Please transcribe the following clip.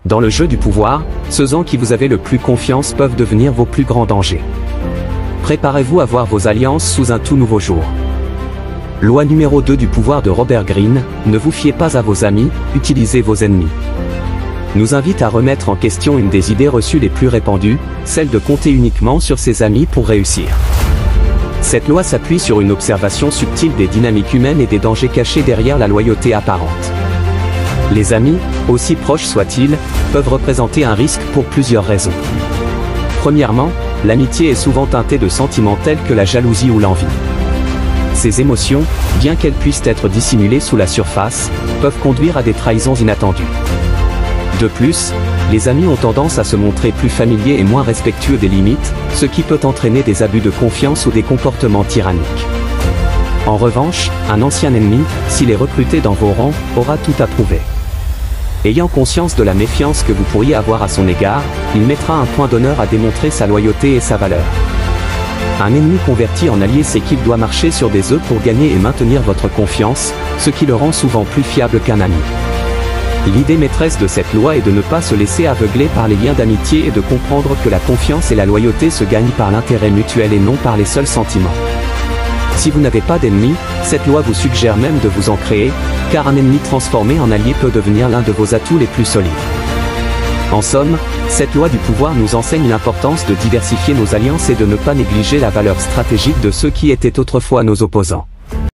Dans le jeu du pouvoir, ceux en qui vous avez le plus confiance peuvent devenir vos plus grands dangers. Préparez-vous à voir vos alliances sous un tout nouveau jour. Loi numéro 2 du pouvoir de Robert Greene, ne vous fiez pas à vos amis, utilisez vos ennemis. Nous invite à remettre en question une des idées reçues les plus répandues, celle de compter uniquement sur ses amis pour réussir. Cette loi s'appuie sur une observation subtile des dynamiques humaines et des dangers cachés derrière la loyauté apparente. Les amis, aussi proches soient-ils, peuvent représenter un risque pour plusieurs raisons. Premièrement, l'amitié est souvent teintée de sentiments tels que la jalousie ou l'envie. Ces émotions, bien qu'elles puissent être dissimulées sous la surface, peuvent conduire à des trahisons inattendues. De plus, les amis ont tendance à se montrer plus familiers et moins respectueux des limites, ce qui peut entraîner des abus de confiance ou des comportements tyranniques. En revanche, un ancien ennemi, s'il est recruté dans vos rangs, aura tout à prouver. Ayant conscience de la méfiance que vous pourriez avoir à son égard, il mettra un point d'honneur à démontrer sa loyauté et sa valeur. Un ennemi converti en allié sait qu'il doit marcher sur des œufs pour gagner et maintenir votre confiance, ce qui le rend souvent plus fiable qu'un ami. L'idée maîtresse de cette loi est de ne pas se laisser aveugler par les liens d'amitié et de comprendre que la confiance et la loyauté se gagnent par l'intérêt mutuel et non par les seuls sentiments. Si vous n'avez pas d'ennemis, cette loi vous suggère même de vous en créer, car un ennemi transformé en allié peut devenir l'un de vos atouts les plus solides. En somme, cette loi du pouvoir nous enseigne l'importance de diversifier nos alliances et de ne pas négliger la valeur stratégique de ceux qui étaient autrefois nos opposants.